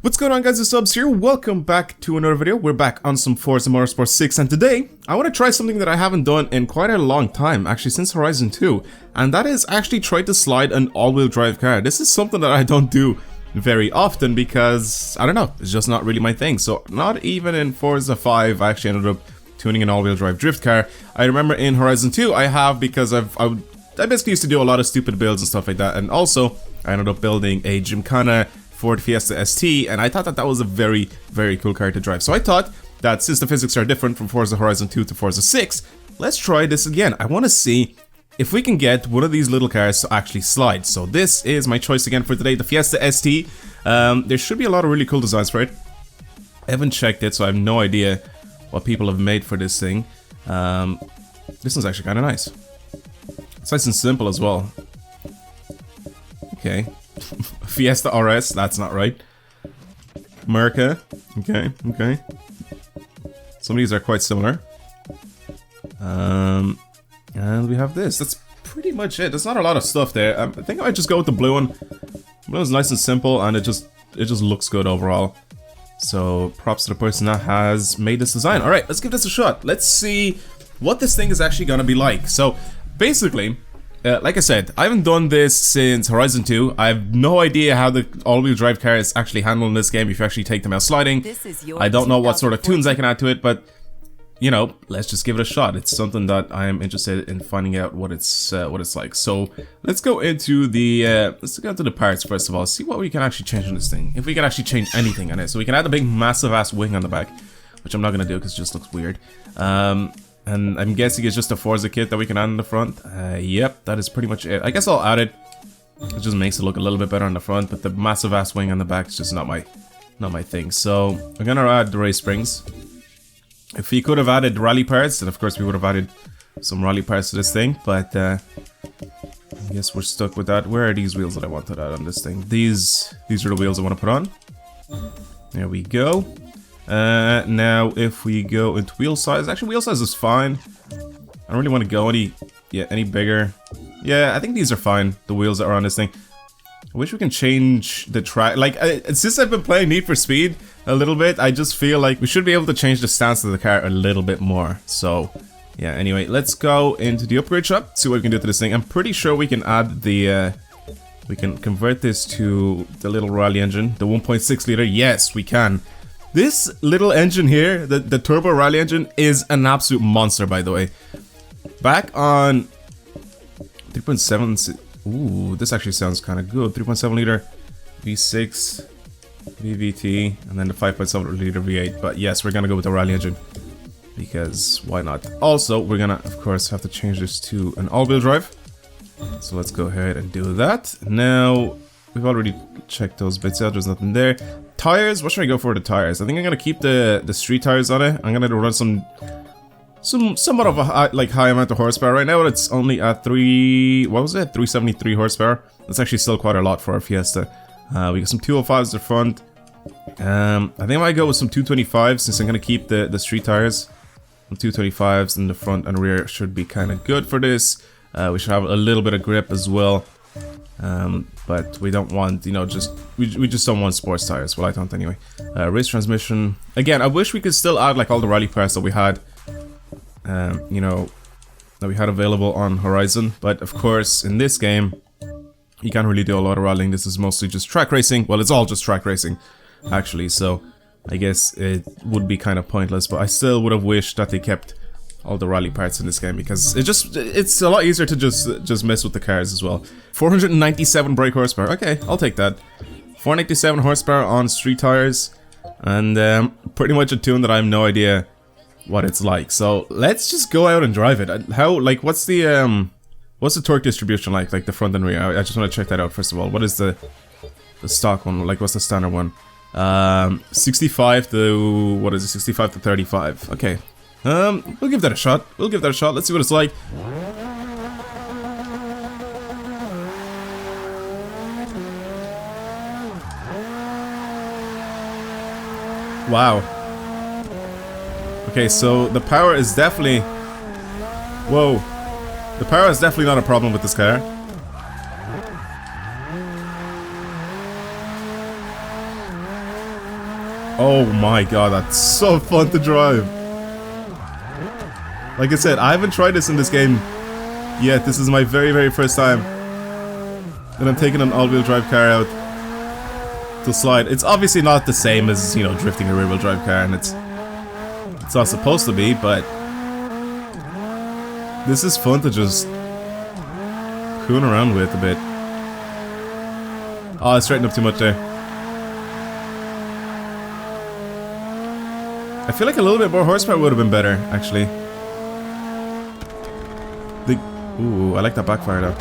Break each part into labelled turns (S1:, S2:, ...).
S1: What's going on, guys? It's Subs here. Welcome back to another video. We're back on some Forza Motorsport 6, and today I want to try something that I haven't done in quite a long time, actually since Horizon 2, and that is actually try to slide an all-wheel drive car. This is something that I don't do very often because, I don't know, it's just not really my thing. So not even in Forza 5 I actually ended up tuning an all-wheel drive drift car. I remember in Horizon 2 I have, because I basically used to do a lot of stupid builds and stuff like that, and also I ended up building a Gymkhana Ford Fiesta ST, and I thought that that was a very, very cool car to drive. So I thought that since the physics are different from Forza Horizon 2 to Forza 6, let's try this again. I want to see if we can get one of these little cars to actually slide. So this is my choice again for today, the Fiesta ST. There should be a lot of really cool designs for it. I haven't checked it, so I have no idea what people have made for this thing. This one's actually kind of nice. It's nice and simple as well. Okay. Fiesta RS, that's not right. Merca, okay. Some of these are quite similar. And we have this. That's pretty much it. There's not a lot of stuff there. I think I might just go with the blue one. Blue is nice and simple, and it just looks good overall. So props to the person that has made this design. All right, let's give this a shot. Let's see what this thing is actually gonna be like. So basically, like I said, I haven't done this since Horizon 2. I have no idea how the all-wheel drive car is actually handled in this game if you actually take them out sliding. I don't know what sort of tunes I can add to it, but, you know, let's just give it a shot. It's something that I am interested in finding out what it's like. So let's go into the parts first of all. See what we can actually change on this thing. If we can actually change anything on it. So we can add a big massive ass wing on the back, which I'm not gonna do because it just looks weird. And I'm guessing it's just a Forza kit that we can add in the front. Yep, that is pretty much it. I guess I'll add it. It just makes it look a little bit better on the front, but the massive ass wing on the back is just not my thing. So I'm gonna add the race springs. If we could have added rally parts, then of course we would have added some rally parts to this thing. But I guess we're stuck with that. Where are these wheels that I want to add on this thing? These are the wheels I want to put on. There we go. Now if we go into wheel size, actually wheel size is fine. I don't really want to go any bigger. Yeah, I think these are fine, the wheels that are on this thing. I wish we can change the track. Like, since I've been playing Need for Speed a little bit, I just feel like we should be able to change the stance of the car a little bit more. So, yeah, anyway, let's go into the upgrade shop, see what we can do to this thing. I'm pretty sure we can add the, we can convert this to the little rally engine, the 1.6 liter. Yes, we can. This little engine here, the turbo rally engine, is an absolute monster, by the way. Back on 3.7, ooh, this actually sounds kind of good. 3.7 liter V6 VVT, and then the 5.7 liter V8. But yes, we're gonna go with the rally engine because why not? Also, we're gonna, of course, have to change this to an all-wheel drive. So let's go ahead and do that. Now, we've already checked those bits out. There's nothing there. Tires, what should I go for the tires? I think I'm gonna keep the street tires on it. I'm gonna run somewhat of a high amount of horsepower. Right now it's only at 373 horsepower. That's actually still quite a lot for our Fiesta. We got some 205s at the front. I think I might go with some 225s since I'm gonna keep the street tires. Some 225s in the front and rear should be kind of good for this. We should have a little bit of grip as well. But we don't want, you know, we just don't want sports tires. Well, I don't anyway. Race transmission. Again, I wish we could still add like all the rally parts that we had, you know, that we had available on Horizon. But of course, in this game, you can't really do a lot of rallying. This is mostly just track racing. Well, it's all just track racing, actually. So I guess it would be kind of pointless. But I still would have wished that they kept all the rally parts in this game because it's a lot easier to just mess with the cars as well. 497 brake horsepower. Okay, I'll take that. 497 horsepower on street tires, and pretty much a tune that I have no idea what it's like. So let's just go out and drive it. What's the torque distribution like the front and rear? I just want to check that out first of all. What is the stock one? Like, what's the standard one? 65 to, what is it? 65 to 35. Okay. We'll give that a shot. Let's see what it's like. Wow. Okay, so the power is definitely... Whoa. The power is definitely not a problem with this car. Oh my god, that's so fun to drive. Like I said, I haven't tried this in this game yet. This is my very first time. And I'm taking an all-wheel drive car out to slide. It's obviously not the same as, you know, drifting a rear-wheel drive car, and it's not supposed to be, but this is fun to just coon around with a bit. Oh, I straightened up too much there. I feel like a little bit more horsepower would have been better, actually. Ooh, I like that backfire though.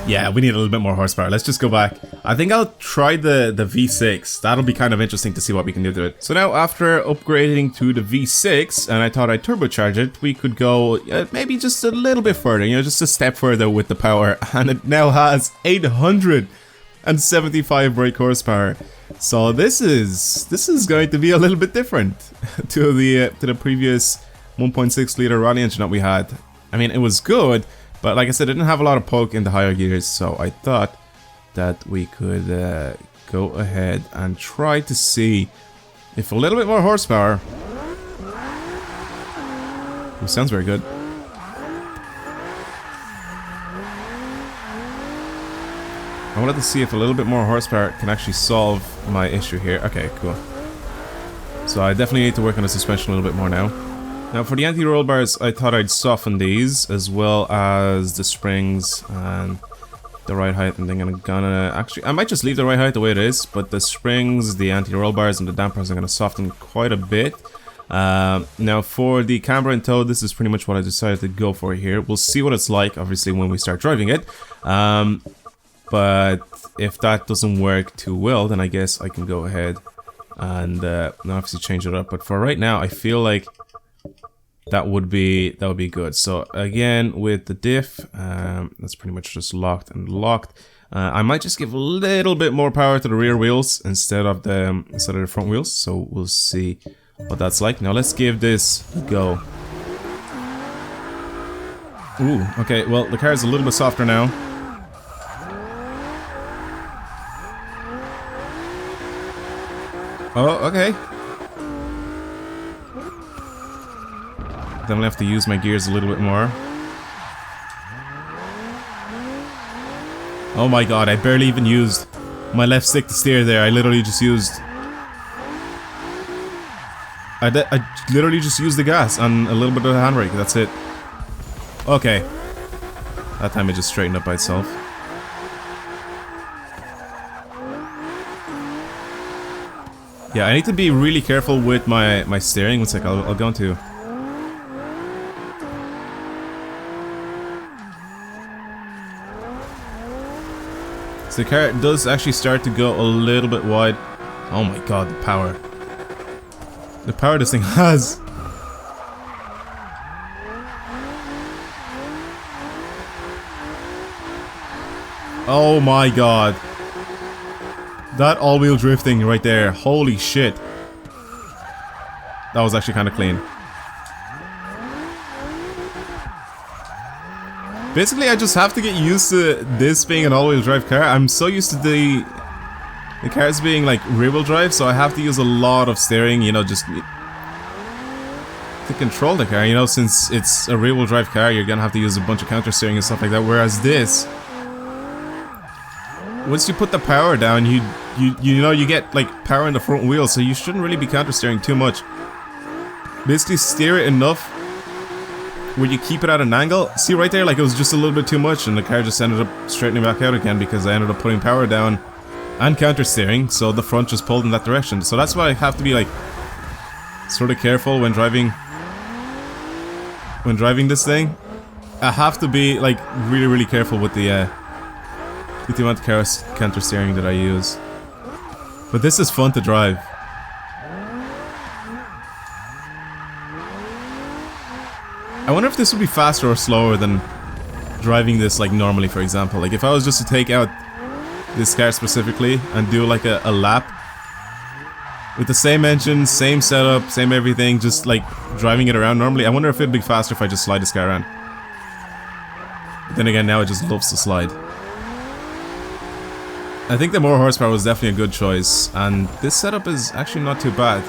S1: Yeah, we need a little bit more horsepower. Let's just go back. I think I'll try the V6. That'll be kind of interesting to see what we can do to it. So now, after upgrading to the V6, and I thought I'd turbocharge it, we could go maybe just a little bit further, you know, just a step further with the power. And it now has 875 brake horsepower. So this is going to be a little bit different to the previous 1.6 liter Raleigh engine that we had. I mean, it was good, but like I said, it didn't have a lot of poke in the higher gears, so I thought that we could go ahead and try to see if a little bit more horsepower. Ooh, sounds very good. I wanted to see if a little bit more horsepower can actually solve my issue here. Okay, cool. So I definitely need to work on the suspension a little bit more now. Now for the anti-roll bars, I thought I'd soften these, as well as the springs and the ride height. And then I'm gonna actually, I might just leave the ride height the way it is, but the springs, the anti-roll bars, and the dampers I'm gonna soften quite a bit. Now for the camber and toe, this is pretty much what I decided to go for here. We'll see what it's like, obviously, when we start driving it. But if that doesn't work too well, then I guess I can go ahead and obviously change it up. But for right now, I feel like that would be good. So again, with the diff, that's pretty much just locked and locked. I might just give a little bit more power to the rear wheels instead of the front wheels. So we'll see what that's like. Now let's give this a go. Ooh, okay. Well, the car is a little bit softer now. Oh, okay. Then I'll have to use my gears a little bit more. Oh my god, I barely even used my left stick to steer there. I literally just used... I literally just used the gas and a little bit of the handbrake. That's it. Okay. That time it just straightened up by itself. Yeah, I need to be really careful with my steering. One sec, I'll go into... So the car does actually start to go a little bit wide. Oh my god, the power. The power this thing has. Oh my god. That all-wheel drifting right there. Holy shit. That was actually kind of clean. Basically, I just have to get used to this being an all-wheel drive car. I'm so used to the cars being like rear-wheel drive, so I have to use a lot of steering, you know, just to control the car. You know, since it's a rear-wheel drive car, you're gonna have to use a bunch of counter steering and stuff like that. Whereas this, once you put the power down, you know, you get like power in the front wheel, so you shouldn't really be counter steering too much. Basically, steer it enough where you keep it at an angle. See right there, like it was just a little bit too much, and the car just ended up straightening back out again because I ended up putting power down and counter steering, so the front just pulled in that direction. So that's why I have to be like sort of careful when driving this thing. I have to be like really careful with the amount of counter steering that I use. But this is fun to drive. I wonder if this would be faster or slower than driving this like normally, for example. Like if I was just to take out this car specifically and do like a lap with the same engine, same setup, same everything, just like driving it around normally. I wonder if it'd be faster if I just slide this car around. But then again, now it just loves to slide. I think the more horsepower was definitely a good choice, and this setup is actually not too bad.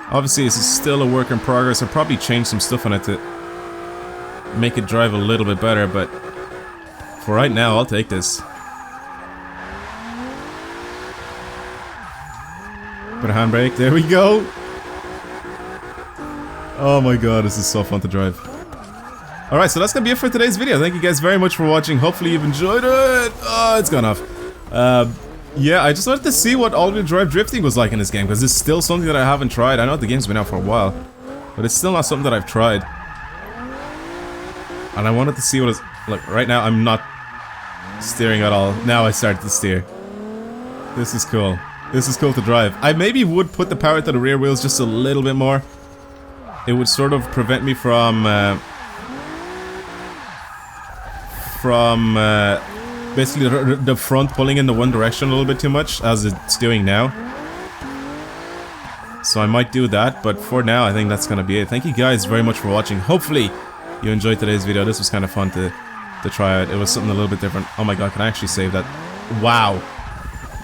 S1: Obviously, this is still a work in progress. I'll probably change some stuff on it to make it drive a little bit better, but for right now, I'll take this. Put a handbrake. There we go. Oh my god, this is so fun to drive. Alright, so that's gonna be it for today's video. Thank you guys very much for watching. Hopefully you've enjoyed it. Oh, it's gone off. Yeah, I just wanted to see what all-wheel drive drifting was like in this game, because it's still something that I haven't tried. I know the game's been out for a while, but it's still not something that I've tried. And I wanted to see what it's... Look, right now I'm not steering at all. Now I started to steer. This is cool. This is cool to drive. I maybe would put the power to the rear wheels just a little bit more. It would sort of prevent me from basically the front pulling in the one direction a little bit too much, as it's doing now. So I might do that, but for now I think that's gonna be it. Thank you guys very much for watching. Hopefully you enjoyed today's video. This was kind of fun to try out. It was something a little bit different. Oh my god, can I actually save that? Wow.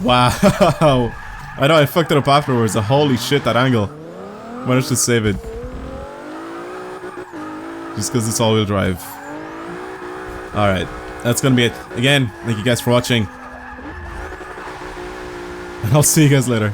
S1: Wow. I know I fucked it up afterwards. Holy shit, that angle. Managed to save it. Just because it's all-wheel drive. Alright, that's gonna be it. Again, thank you guys for watching. And I'll see you guys later.